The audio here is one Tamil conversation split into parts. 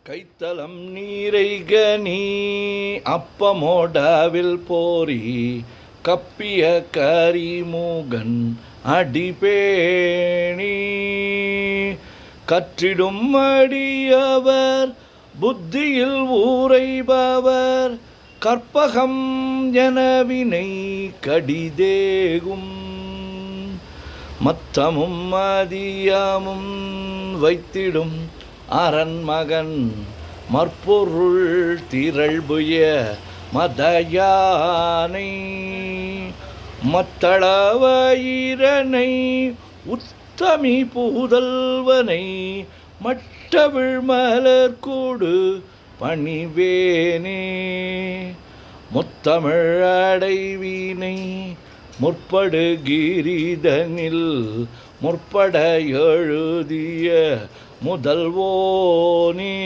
கைத்தலம் நீரைகனி அப்பமோடாவில் போரி கப்பிய கரிமூகன் அடிபேணி கற்றிடும் அடியவர் புத்தியில் ஊரைபவர் கற்பகம் எனவினை கடிதேகும் மத்தமும் மதியமும் வைத்திடும் அரண்மகன் மற்பொருள் திரள்புய மதயானை மத்தளவயிரனை உத்தமி பூதல்வனை மட்டவிழ் மலர்கூடு பணிவேனே முத்தமிழ் அடைவினை முற்படு கிரிதனில் முற்பட எழுதிய முதல்வோனே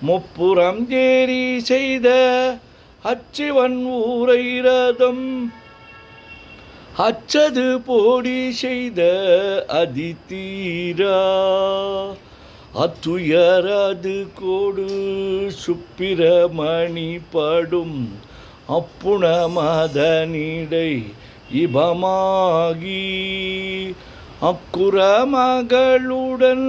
முப்புறம் ஏறி செய்த அச்சிவன் ஊரை ரதம் அச்சது போடி செய்த அதிதீரா அத்துயரது கோடு சுப்பிரமணி படும் அப்புண மதனிடை இபமாகி அக்குற மகளுடன்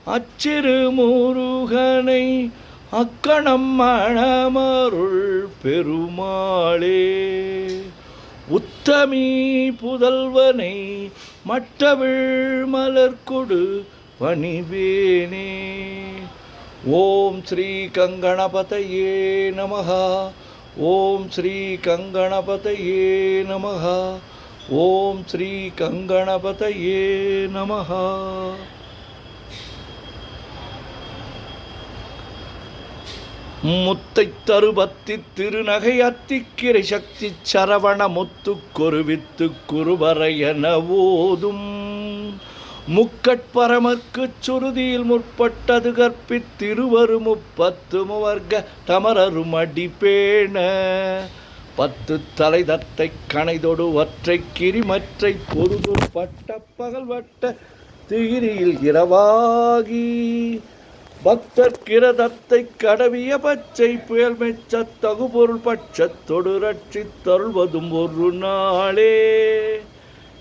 அச்சிறு முருகனை அக்கணம் மணமருள் பெருமாளே உத்தமி புதல்வனை மட்டவிழ் மலர்கொடு பணிவேனே. ஓம் ஸ்ரீ கங்கணபதயே நமஹ. ஓம் ஸ்ரீ கங்கணபதயே நமஹ. ஓம் ஸ்ரீ கங்கணபதயே நமஹ. முத்தை தருபத்தி திருநகை அத்திக்கிரை சக்தி சரவண முத்து கொருவித்து குருவரையன ஓதும் முக்கட்பரமர்க்கு சுருதியில் முற்பட்டது கற்பித்திருவரு முப்பத்து முவர்க்க தமரரும் அடிப்பேண பத்து தலை தத்தை கணைதொடு ஒற்றை கிரிமற்றை பொருது பட்ட பகல் வட்ட திகிரியில் இரவாகி பக்தர் கிரதத்தை கடவிய பச்சை புயல் மெச்ச தகுபொருள் பட்சத்தொடு ரட்சி தருள்வதும் ஒரு நாளே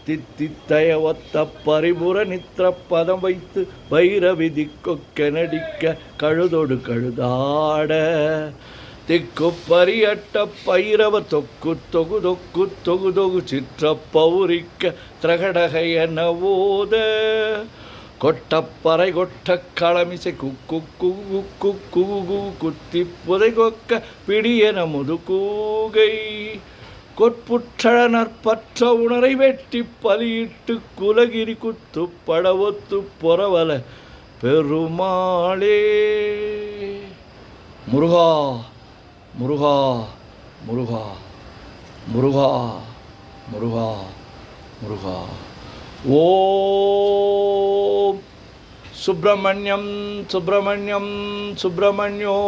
தித்தித்தய ஒத்த பரிபுர நித்திர பதம் வைத்து பைரவிதி கொக்க நடிக்க கழுதொடு கழுதாட திக்கு பரியட்ட பைரவ தொக்கு தொகு தொக்கு தொகு தொகு சிற்ற பௌரிக்க திரகடகையன ஓத கொட்டப்பறை கொட்ட களமிசை குக்கு குகு குக்கு குத்தி புதை கொக்க பிடியன முதுகூகை கொட்புற்றனற்பற்ற உணரை வெட்டி பலியிட்டு குலகிரி குத்து படவொத்து பொறவல பெருமாளே. முருகா முருகா முருகா முருகா முருகா முருகா. ஓம் சுப்பிரமணியம் சுப்பிரமணியம் சுப்பிரமணியோ.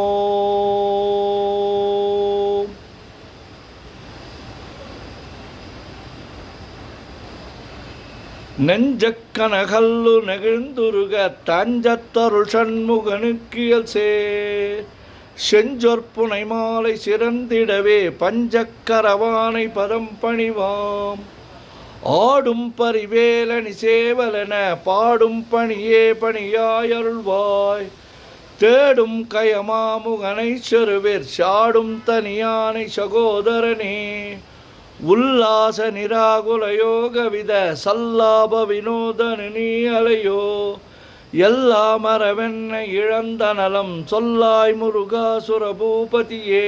நெஞ்சக்கனகல்லு நெகிழ்ந்துருக தஞ்சத்தருள் சண்முகனுக்கியல் செஞ்சொற்புனை மாலை சிறந்திடவே பஞ்சக்கரவானை பதம் பணிவாம் ஆடும் பரிவேலனி சேவலென பாடும் பணியே பணியாயருள்வாய் தேடும் கயமாமுகனை செருவேர் சாடும் தனியானை சகோதரனே உல்லாச நிராகுல யோகவித சல்லாப வினோதனு நீ அலையோ எல்லா மரவென்ன இழந்த நலம் சொல்லாய் முருகாசுர பூபதியே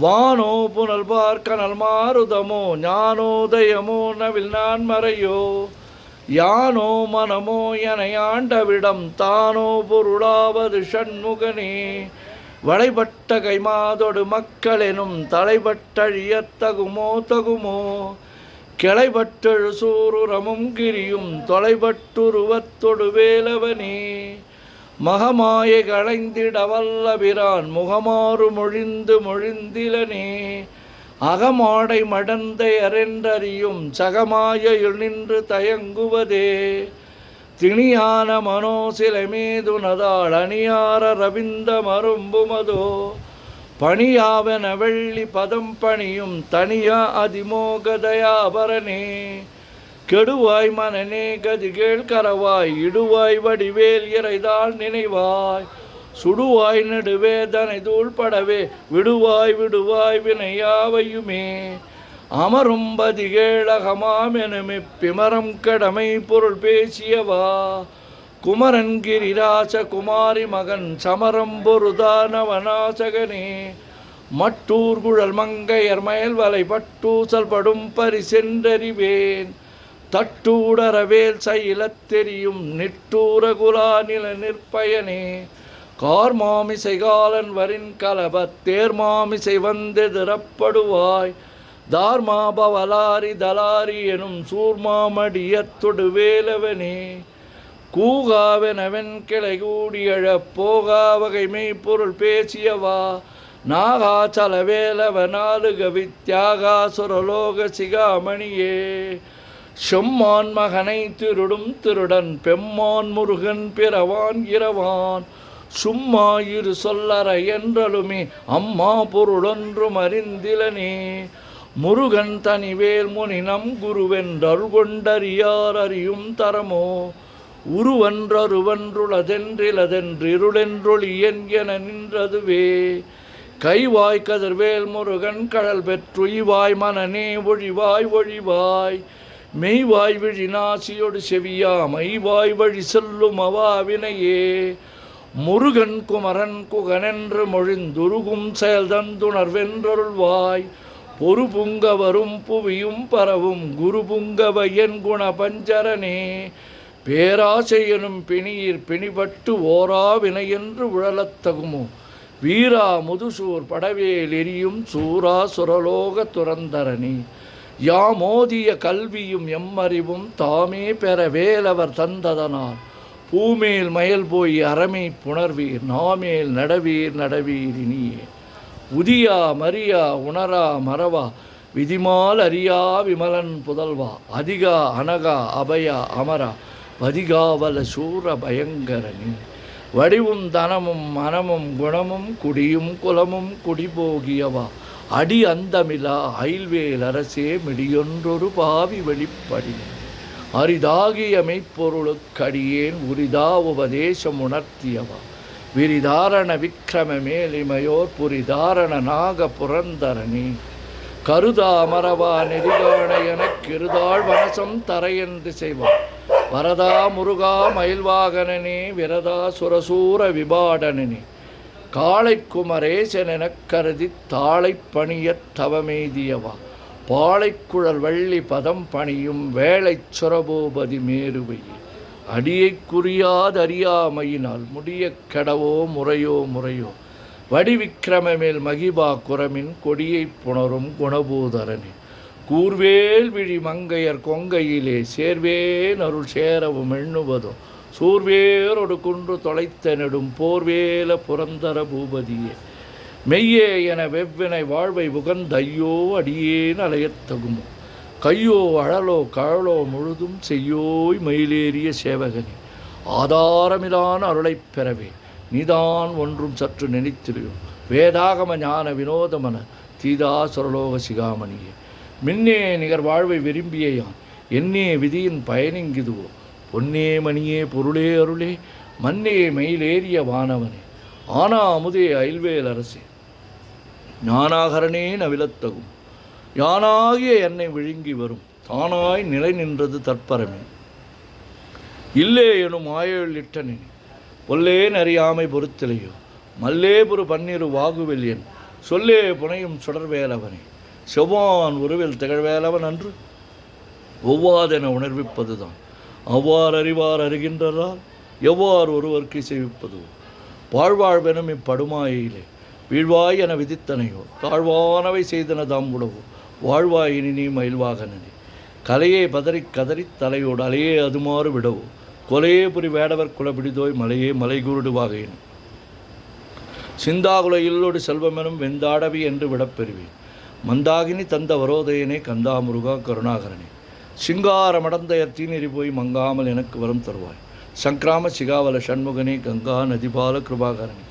வானோ புனல் பார்க்கனல் மாருதமோ ஞானோதயமோ நவில் நான் மறையோ யானோ மனமோ என ஆண்டவிடம் தானோ பொருளாவது ஷண்முகனே வளைபட்ட கைமாதொடு மக்களெனும் தலைபட்டழியத்தகுமோ தகுமோ கிளைபட்டெழு சூருரமும் கிரியும் தொலைபட்டுருவத்தொடு வேலவனே மகமாயை களைந்திட வல்லபிரான் முகமாறு மொழிந்து மொழிந்திலனே அகமாடை மடந்தை அரென்றறியும் சகமாயில் நின்று தயங்குவதே திணியான மனோசிலமேது நதாள் அணியார ரவிந்த மரும்புமதோ பணியாவன வெள்ளி பதம் பணியும் தனியா அதிமோகதயாபரனே கெடுவாய் மனநே கதிகேள் கரவாய் இடுவாய் வடிவேல் இறைதாள் நினைவாய் சுடுவாய் நெடுவேதனை தூள்படவே விடுவாய் விடுவாய் வினையாவையுமே அமரும் பதிகேளகமாமெனுமி பிமரம் கடமை பொருள் பேசியவா குமரன் கிரிராச குமாரி மகன் சமரம் பொருதானவனாசகனே மட்டூர் குழல் மங்கையர் மயல் வலை பட்டூசல் படும் பரிசென்றறிவேன் தட்டூடரவேல் சைலத் தெரியும் நிட்டூர குலா நில நிற்பயனே கார்மாமிசை காலன் வரின் கலபத் தேர்மாமிசை வந்தெதிரப்படுவாய் தார்மாபவலாரி தலாரி எனும் சூர்மாமடியத்தொடு வேலவனே கூகாவெனவென் கிளை கூடியழப் போகா வகைமை பொருள் பேசியவா நாகாச்சல வேலவ நாலுக வித்யாகா சுரலோக சிகாமணியே செம்மான் மகனை திருடும் திருடன் பெம்மான் முருகன் பிறவான் இரவான் சும்மா இரு சொல்லற என்றலுமே அம்மா பொருளொன்றும் அறிந்திலனே முருகன் தனிவேல் முனினம் குருவென்றருள் கொண்டறியார் அறியும் தரமோ உருவன்றருவன்றுளதென்றிலதென்றிருளென்றொளியன் என நின்றதுவே கைவாய் கதிர்வேல் முருகன் கடல் பெற்றுய்வாய் மனநே ஒழிவாய் ஒழிவாய் மெய்வாய் விழி நாசியொடு செவியா மைவாய் வழி செல்லும் அவாவினையே முருகன் குமரன் குகனென்று மொழிந்துருகும் செயல் தந்துணர்வென்றருள்வாய் பொறு புங்க வரும் புவியும் பரவும் குரு புங்கவ என் குண பஞ்சரனே பேராசையனும் பிணியிற் பிணிபட்டு ஓரா வினையென்று உழலத்தகுமோ வீரா முதுசூர் படவேல் எரியும் சூரா சுரலோக துரந்தரணி யாமோதிய கல்வியும் எம்மறிவும் தாமே பெற வேலவர் தந்ததனால் பூமேல் மயல் போய் அறமை புணர்வீர் நாமேல் நடவீர் நடவீர் இனியே உதியா மரியா உணரா மறவா விதிமால் அறியா விமலன் புதல்வா அதிகா அனகா அபயா அமரா பதிகாவல சூர பயங்கரனி வடிவும் தனமும் மனமும் குணமும் குடியும் குலமும் குடிபோகியவா அடி அந்தமிலா அயில்வேல் அரசே மிடியொன்றொரு பாவி வெளிப்படி அரிதாகிய மெய்ப்பொருளுக்கடியேன் உரிதா உபதேசம் உணர்த்தியவா விரிதாரண விக்ரம மேலிமையோர் புரிதாரண நாக புரந்தரணி கருதா அமரவா நெறிகாண எனக்கிருதாள் வனசம் தரையென்று செய்வார் வரதா முருகா மயில்வாகனனே விரதா சுரசூர விபாடனனே காளை குமரேசனெனக் கருதி தாளை பணியத் தவமெய்தியவா பாளைக்குழல் வள்ளி பதம் பணியும் வேளைச் சுரபோபதி மேருவையே அடியைக் குறியாதறியாமையினால் முடிய கெடவோ முறையோ முறையோ வடிவிக்கிரமமேல் மகிபா குரமின் கொடியைப் புணரும் குணபூதரனே கூர்வேல் விழி மங்கையர் கொங்கையிலே சேர்வேன் அருள் சேரவும் எண்ணுவதோ சூர்வேரொடு குன்று தொலைத்த நெடும் போர்வேல புரந்தர பூபதியே மெய்யே என வெவ்வினை வாழ்வை உகந்தையோ அடியேன் அலையத்தகுமோ கையோ அழலோ கழலோ முழுதும் செய்யோய் மயிலேறிய சேவகனே ஆதாரமிலான அருளைப் பெறவே நீதான் ஒன்றும் சற்று நினைத்திருயோ வேதாகம ஞான வினோதமன தீதா சுரலோக சிகாமணியே மின்னே நிகர் வாழ்வை விரும்பியான் என்னே விதியின் பயனிங்கிதுவோ பொன்னே மணியே பொருளே அருளே மன்னே மயிலேறிய வானவனே ஆனா அமுதே அயில்வேல் அரசே ஞானாகரனே நவிலத்தகும் யானாகிய என்னை விழுங்கி வரும் தானாய் நிலை நின்றது தற்பரமே இல்லே எனும் ஆயலிட்டனே பொல்லே நறியாமை பொறுத்திலையோ மல்லே புரு பன்னிரு வாகுவெல்யன் சொல்லே புனையும் சுடர்வேலவனே செவ்வான் உருவில் திகழ்வேலவன் அன்று ஒவ்வாதென உணர்விப்பதுதான் அவ்வாறு அறிவார் அறிகின்றால் எவ்வாறு ஒருவருக்கு செய்விப்பதோ வாழ்வாழ்வெனும் இப்படுமாயிலே வீழ்வாய் என விதித்தனையோ தாழ்வானவை செய்தன தாம் உடவோ வாழ்வாயினி நீ மயில்வாகனே கலையே பதறி கதறி தலையோடு அலையே அதுமாறு விடவோ கொலையே புரி வேடவர் குலபிடிதோய் மலையே மலைகுருடு வாகையின் சிந்தாகுல இல்லோடு செல்வமெனும் வெந்தாடவி என்று விடப்பெறுவேன் மந்தாகினி தந்த வரோதயனே கந்தாமுருகா கருணாகரனே சிங்கார மடந்தையர் தீநெறி போய் மங்காமல் எனக்கு வரம் தருவாய் சங்கிராம சிகாவல சண்முகனே கங்கா நதிபால கிருபாகரனே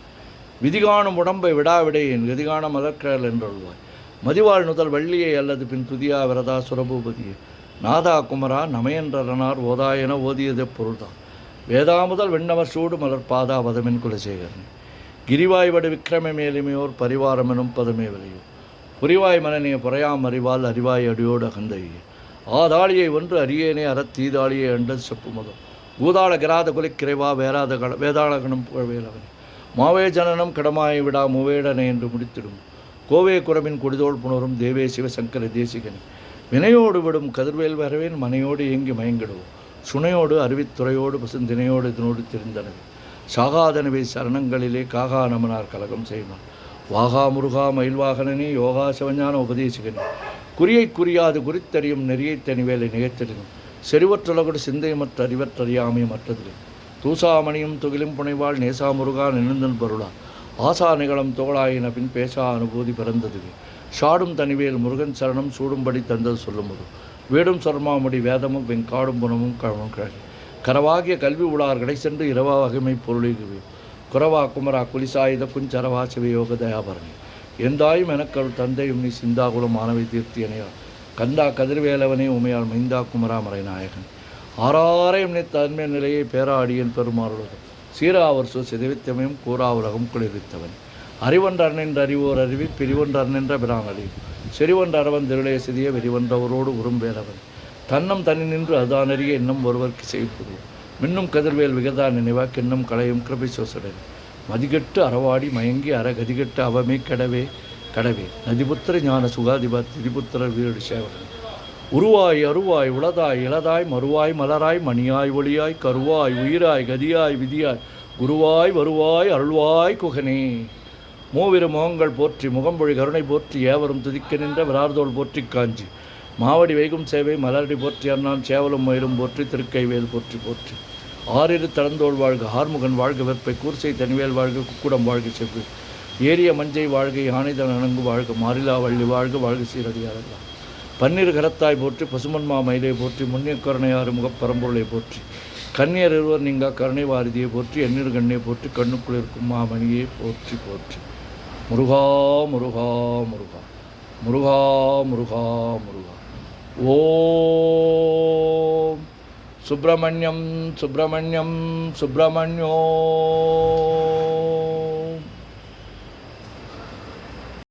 விதிகாணும் உடம்பை விடாவிடையேன் கதிகான மலர்கடல் என்றொள்வாய் மதிவாள் நுதல் வள்ளியை அல்லது பின் துதியா விரதா சுரபூபதியே நாதா குமரா நமையன்றனார் ஓதாயென ஓதியதே பொருள்தான் வேதா முதல் வெண்ணவர் சூடு மலர் பாதா வதமென் குலசேகரனே கிரிவாய்வடு விக்கிரம மேலுமையோர் பரிவாரமெனும் பதமே விளையோ புரிவாய் மனநே புறையாம் அறிவால் அறிவாய் அடியோடு அகந்தையே ஆதாளியை ஒன்று அரியேனே அறத்தீதாளியை அண்டது செப்பு முதல் பூதாள கிராத குலிக்கிறைவா வேறாத வேதாளகனும் புகழ்வேலவனே மாவே ஜனனம் கடமாயை விடா மூவேடனை என்று முடித்திடும் கோவே குரமின் கொடிதோள் புணரும் தேவே சிவசங்கர தேசிகனே வினையோடு விடும் கதிர்வேல் வரவேன் மனையோடு இயங்கி மயங்கிடுவோம் சுனையோடு அறிவித்துறையோடு பசுந்தினையோடு இதனோடு தெரிந்தனவே சாகாதனவே சரணங்களிலே காகா நமனார் கலகம் செய்வான் வாகா முருகா மயில்வாகனனே யோகா சிவஞான உபதேசிகனே குறியை குறியாது குறித்தறியும் நெறியை தனிவேலை நிகழ்த்தெறியும் செறிவற்றுலகோடு சிந்தையமற்ற அறிவற்றறியாமை மற்றதில்லை தூசாமணியும் துகிலும் புனைவாள் நேசா முருகா நினைந்தன் பொருளா ஆசா நிகழம் தோளாயின பின் பேசா அனுபூதி பிறந்ததுவே ஷாடும் தனிவேல் முருகன் சரணம் சூடும்படி தந்தது சொல்லும்போது வீடும் சொர்மாமுடி வேதமும் வெங்காடும் புனமும் கழமும் கிழக்கு கரவாகிய கல்வி உளார் கடை சென்று இரவா வகைமை பொருளிகுவே குரவா குமரா குலிசாயுத குஞ்சரவா சிவயோக தயாபரணி எந்தாயும் எனக்கருள் தந்தையும் நீ சிந்தாகுலம் மாணவி தீர்த்தியனையார் கந்தா கதிர்வேலவனே உமையால் மைந்தா குமரா மறைநாயகன் ஆறாரையும் நினைத்த அன்மை நிலையை பேராடியன் பெருமாறுலகம் சீரா அவர் சிதைவித்தமையும் கூறா உலகம் குளிர்வித்தவன் அறிவொன்றென்று அறிவோர் அறிவி பிரிவொன்றென்ற பிரான் அறிவு செறிவொன்ற அரவன் திருளைய சிதிய வெறிவன்றவரோடு உரும்பேலவன் தன்னம் தனி நின்று அதானறிய இன்னும் ஒருவருக்கு செய்வது மின்னும் கதிர்வேல் விகதா நினைவா கிண்ணம் களையும் கிருபை சோசடன் மதிகெட்டு அறவாடி மயங்கி கதிகெட்டு அவமே கடவே கடவே நதிபுத்திர ஞான சுகாதிப திரிபுத்திர வீடு சேவகன் உருவாய் அருவாய் உளதாய் இளதாய் மறுவாய் மலராய் மணியாய் ஒளியாய் கருவாய் உயிராய் கதியாய் விதியாய் குருவாய் வருவாய் அருள்வாய் குகனே மூவிரு முகங்கள் போற்றி முகம்பொழி கருணை போற்றி ஏவரும் துதிக்க நின்ற விரார்தோள் போற்றி காஞ்சி மாவடி வைகும் சேவை மலரடி போற்றி அண்ணான் சேவலும் மயிலும் போற்றி திருக்கைவேல் போற்றி போற்றி ஆறிரு தளந்தோள் வாழ்க ஆர்முகன் வாழ்க வெப்பை கூர்சை தனிவேல் வாழ்க குக்குடம் வாழ்க செவ்வு ஏரிய மஞ்சை வாழ்க யானைதன் அணங்கு வாழ்க மாறிலா வள்ளி வாழ்க வாழ்க சீரடியாரல்லா பன்னிரு கரத்தாய் போற்றி பசுமன்மா மயிலை போற்றி முன்னிய கருணையாறு முகப்பரம்பொருளை போற்றி கன்னியர் இருவர் நீங்கா கருணை வாரிதியை போற்றி எண்ணிரு கண்ணை போற்றி கண்ணுக்குள் இருக்கும் மாமணியை போற்றி போற்றி முருகா முருகா முருகா முருகா முருகா முருகா ஓம் சுப்பிரமணியம் சுப்பிரமணியம் சுப்பிரமணியோ